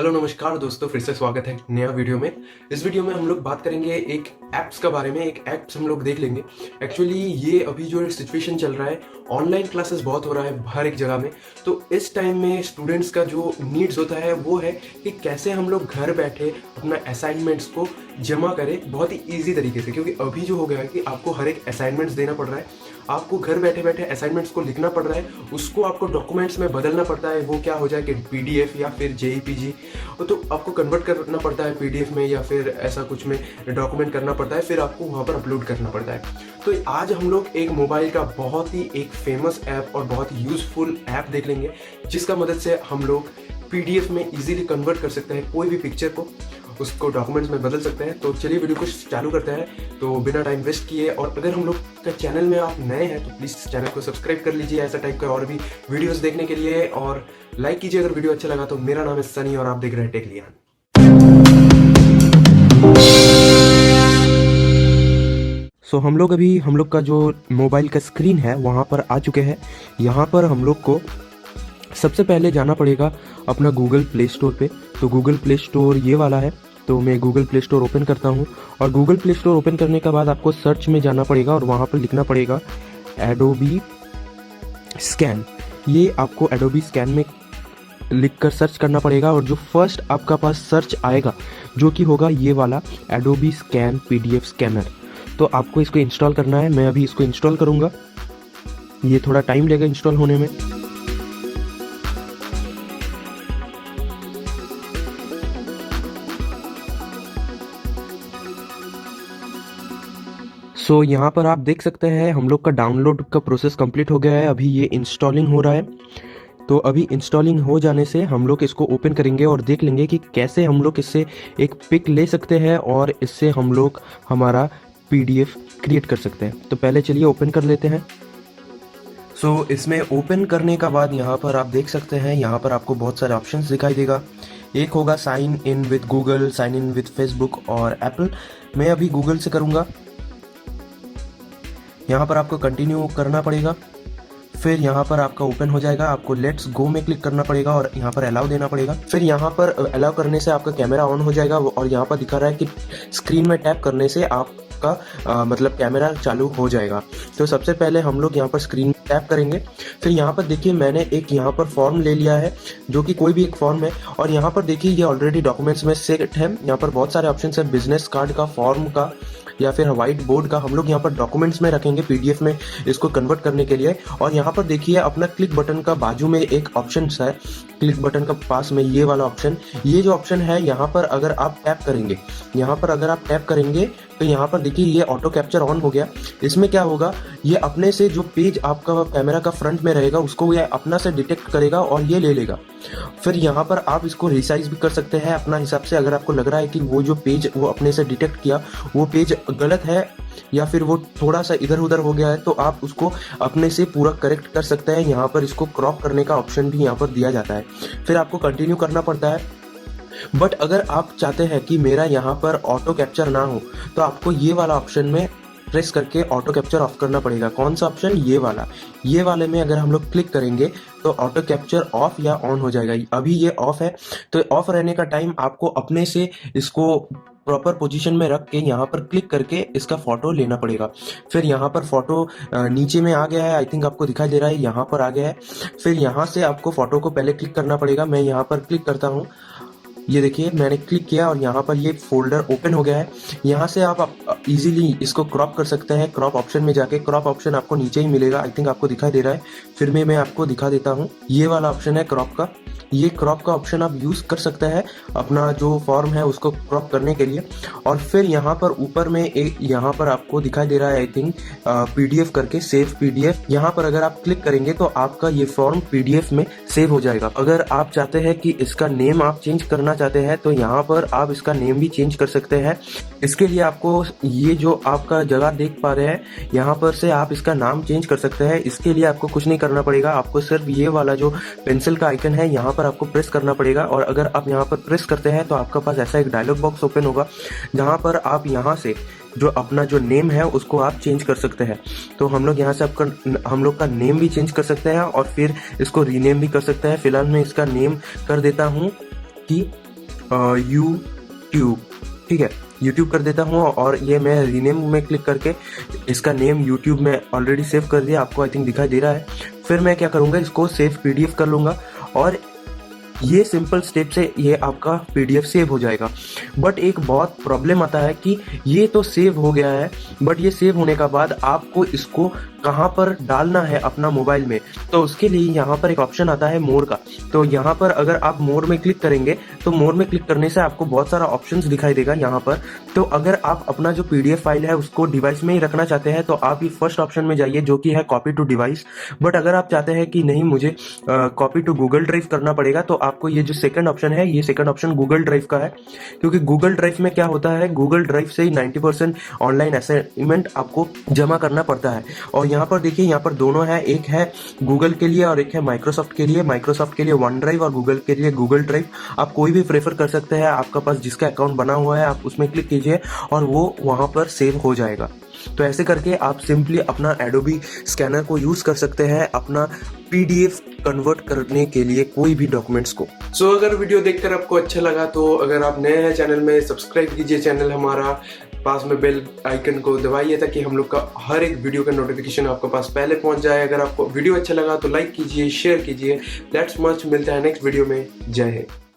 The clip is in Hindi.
हेलो नमस्कार दोस्तों, फिर से स्वागत है एक नया वीडियो में। इस वीडियो में हम लोग बात करेंगे एक ऐप्स के बारे में। एक ऐप्स हम लोग देख लेंगे। एक्चुअली ये अभी जो सिचुएशन चल रहा है, ऑनलाइन क्लासेस बहुत हो रहा है हर एक जगह में। तो इस टाइम में स्टूडेंट्स का जो नीड्स होता है वो है कि कैसे हम लोग घर बैठे अपना असाइनमेंट्स को जमा करें बहुत ही ईजी तरीके से। क्योंकि अभी जो हो गया है कि आपको हर एक असाइनमेंट्स देना पड़ रहा है, आपको घर बैठे बैठे असाइनमेंट्स को लिखना पड़ रहा है, उसको आपको डॉक्यूमेंट्स में बदलना पड़ता है। वो क्या हो जाए कि पीडीएफ या फिर जेईपीजी, तो आपको कन्वर्ट करना पड़ता है पीडीएफ में या फिर ऐसा कुछ में डॉक्यूमेंट करना पड़ता है, फिर आपको वहाँ पर अपलोड करना पड़ता है। तो आज हम लोग एक मोबाइल का बहुत ही एक फेमस ऐप और बहुत ही यूजफुल ऐप देख लेंगे, जिसका मदद से हम लोग पीडीएफ में इजीली कन्वर्ट कर सकते हैं। कोई भी पिक्चर को उसको डॉक्यूमेंट्स में बदल सकते हैं। तो चलिए वीडियो को चालू करते हैं। तो बिना टाइम वेस्ट किए, और अगर हम लोग का चैनल में आप नए हैं तो प्लीज़ चैनल को सब्सक्राइब कर लीजिए ऐसा टाइप का और भी वीडियोस देखने के लिए, और लाइक कीजिए अगर वीडियो अच्छा लगा तो। मेरा नाम है सनी और आप देख रहे हैं टेक लियान। हम लोग अभी हम लोग का जो मोबाइल का स्क्रीन है वहाँ पर आ चुके हैं। यहाँ पर हम लोग को सबसे पहले जाना पड़ेगा अपना गूगल प्ले स्टोर पे। तो गूगल प्ले स्टोर ये वाला है। तो मैं गूगल प्ले स्टोर ओपन करता हूँ, और गूगल प्ले स्टोर ओपन करने के बाद आपको सर्च में जाना पड़ेगा और वहाँ पर लिखना पड़ेगा एडोबी स्कैन। ये आपको एडोबी स्कैन में लिखकर सर्च करना पड़ेगा, और जो फर्स्ट आपका पास सर्च आएगा जो कि होगा ये वाला एडोबी स्कैन पीडीएफ स्कैनर। तो आपको इसको इंस्टॉल करना है। मैं अभी इसको इंस्टॉल करूँगा, ये थोड़ा टाइम लेगा इंस्टॉल होने में। यहाँ पर आप देख सकते हैं हम लोग का डाउनलोड का प्रोसेस कंप्लीट हो गया है। अभी ये इंस्टॉलिंग हो रहा है। तो अभी इंस्टॉलिंग हो जाने से हम लोग इसको ओपन करेंगे और देख लेंगे कि कैसे हम लोग इससे एक पिक ले सकते हैं और इससे हम लोग हमारा पीडीएफ क्रिएट कर सकते हैं। तो पहले चलिए ओपन कर लेते हैं। इसमें ओपन करने का बाद यहाँ पर आप देख सकते हैं, यहाँ पर आपको बहुत सारे ऑप्शंस दिखाई देगा। एक होगा sign in with Google, sign in with Facebook और एप्पल। मैं अभी गूगल से करूँगा। यहाँ पर आपको कंटिन्यू करना पड़ेगा, फिर यहाँ पर आपका ओपन हो जाएगा। आपको लेट्स गो में क्लिक करना पड़ेगा और यहाँ पर अलाउ देना पड़ेगा। फिर यहाँ पर अलाउ करने से आपका कैमरा ऑन हो जाएगा, और यहाँ पर दिखा रहा है कि स्क्रीन में टैप करने से आपका मतलब कैमरा चालू हो जाएगा। तो सबसे पहले हम लोग यहाँ पर स्क्रीन में टैप करेंगे। फिर यहाँ पर देखिए मैंने एक यहाँ पर फॉर्म ले लिया है, जो कि कोई भी एक फॉर्म है, और यहाँ पर देखिए ये ऑलरेडी डॉक्यूमेंट्स में सेट है। यहाँ पर बहुत सारे ऑप्शन है, बिजनेस कार्ड का, फॉर्म का या फिर व्हाइट बोर्ड का। हम लोग यहाँ पर डॉक्यूमेंट्स में रखेंगे पीडीएफ में इसको कन्वर्ट करने के लिए। और यहाँ पर देखिए अपना क्लिक बटन का बाजू में एक ऑप्शन है, क्लिक बटन का पास में ये वाला ऑप्शन। ये जो ऑप्शन है यहाँ पर अगर आप टैप करेंगे, यहाँ पर अगर आप टैप करेंगे तो यहाँ पर देखिए ये ऑटो कैप्चर ऑन हो गया। इसमें क्या होगा, ये अपने से जो पेज आपका कैमरा का फ्रंट में रहेगा उसको ये अपना से डिटेक्ट करेगा और ये ले लेगा। फिर यहाँ पर आप इसको रिसाइज भी कर सकते हैं अपना हिसाब से। अगर आपको लग रहा है कि वो जो पेज वो अपने से डिटेक्ट किया वो पेज गलत है या फिर वो थोड़ा सा इधर उधर हो गया है, तो आप उसको अपने से पूरा करेक्ट कर सकते हैं। यहाँ पर इसको क्रॉप करने का ऑप्शन भी यहाँ पर दिया जाता है। फिर आपको कंटिन्यू करना पड़ता है। बट अगर आप चाहते हैं कि मेरा यहाँ पर ऑटो कैप्चर ना हो, तो आपको ये वाला ऑप्शन में प्रेस करके ऑटो कैप्चर ऑफ करना पड़ेगा। कौन सा ऑप्शन, ये वाला। ये वाले में अगर हम लोग क्लिक करेंगे तो ऑटो कैप्चर ऑफ या ऑन हो जाएगा। अभी ये ऑफ है, तो ऑफ रहने का टाइम आपको अपने से इसको प्रॉपर पोजीशन में रख के यहाँ पर क्लिक करके इसका फोटो लेना पड़ेगा। फिर यहाँ पर फोटो नीचे में आ गया है, आई थिंक आपको दिखाई दे रहा है, यहाँ पर आ गया है। फिर यहाँ से आपको फोटो को पहले क्लिक करना पड़ेगा। मैं यहाँ पर क्लिक करता हूँ, ये देखिए मैंने क्लिक किया और यहाँ पर ये फोल्डर ओपन हो गया है। यहाँ से आप इजीली इसको क्रॉप कर सकते हैं। क्रॉप ऑप्शन में जाके, क्रॉप ऑप्शन आपको नीचे ही मिलेगा, आई थिंक आपको दिखाई दे रहा है। फिर मैं आपको दिखा देता हूँ, ये वाला ऑप्शन है क्रॉप का। ये क्रॉप का ऑप्शन आप यूज कर सकते हैं अपना जो फॉर्म है उसको क्रॉप करने के लिए। और फिर यहाँ पर ऊपर में एक यहाँ पर आपको दिखाई दे रहा है आई थिंक पीडीएफ करके, सेव पीडीएफ। यहाँ पर अगर आप क्लिक करेंगे तो आपका ये फॉर्म पीडीएफ में सेव हो जाएगा। अगर आप चाहते हैं कि इसका नेम आप चेंज करना चाहते हैं तो यहाँ पर आप इसका नेम भी चेंज कर सकते हैं। इसके लिए आपको ये जो आपका जगह देख पा रहे हैं यहाँ पर से आप इसका नाम चेंज कर सकते हैं। इसके लिए आपको कुछ नहीं करना पड़ेगा, आपको सिर्फ ये वाला जो पेंसिल का आइकन है यहाँ पर आपको प्रेस करना पड़ेगा। और अगर आप यहाँ पर प्रेस करते हैं तो आपके पास ऐसा एक डायलॉग बॉक्स ओपन होगा, जहाँ पर आप यहाँ से जो अपना जो नेम है उसको आप चेंज कर सकते हैं। तो हम लोग यहाँ से हम लोग का नेम भी चेंज कर सकते हैं और फिर इसको रीनेम भी कर सकते हैं। फिलहाल मैं इसका नेम कर देता हूँ कि यूट्यूब, ठीक है, यूट्यूब कर देता हूँ और ये मैं रीनेम में क्लिक करके इसका नेम यूट्यूब में ऑलरेडी सेव कर दिया, आपको आई थिंक दिखाई दे रहा है। फिर मैं क्या करूँगा, इसको सेव पीडीएफ कर लूँगा और ये सिंपल स्टेप से ये आपका पीडीएफ सेव हो जाएगा। बट एक बहुत प्रॉब्लम आता है कि ये तो सेव हो गया है, बट ये सेव होने का बाद आपको इसको कहाँ पर डालना है अपना मोबाइल में, तो उसके लिए यहाँ पर एक ऑप्शन आता है मोर का। तो यहाँ पर अगर आप मोर में क्लिक करेंगे तो मोर में क्लिक करने से आपको बहुत सारा ऑप्शंस दिखाई देगा यहाँ पर। तो अगर आप अपना जो पीडीएफ फाइल है उसको डिवाइस में ही रखना चाहते हैं तो आप ये फर्स्ट ऑप्शन में जाइए जो कि है कॉपी टू डिवाइस। बट अगर आप चाहते हैं कि नहीं मुझे कॉपी टू गूगल ड्राइव करना पड़ेगा, तो आपको ये जो सेकंड ऑप्शन है, ये सेकंड ऑप्शन गूगल ड्राइव का है। क्योंकि गूगल ड्राइव में क्या होता है, गूगल ड्राइव से ही 90% ऑनलाइन असाइनमेंट आपको जमा करना पड़ता है। और यहाँ पर देखिए, यहाँ पर दोनों है, एक है गूगल के लिए और एक है माइक्रोसॉफ्ट के लिए। माइक्रोसॉफ्ट के लिए वन ड्राइव और गूगल के लिए गूगल ड्राइव। आप कोई भी प्रेफर कर सकते हैं, आपका पास जिसका अकाउंट बना हुआ है आप उसमें क्लिक कीजिए और वो वहां पर सेव हो जाएगा। तो ऐसे करके आप सिंपली अपना एडोबी स्कैनर को यूज कर सकते हैं अपना पीडीएफ कन्वर्ट करने के लिए कोई भी डॉक्यूमेंट्स को। सो अगर वीडियो देखकर आपको अच्छा लगा तो अगर आप नए हैं चैनल में, सब्सक्राइब कीजिए चैनल हमारा, पास में बेल आइकन को दबाइए ताकि हम लोग का हर एक वीडियो का नोटिफिकेशन आपके पास पहले पहुंच जाए। अगर आपको वीडियो अच्छा लगा तो लाइक कीजिए, शेयर कीजिए। लेट्स मच, मिलते हैं नेक्स्ट वीडियो में। जय हिंद।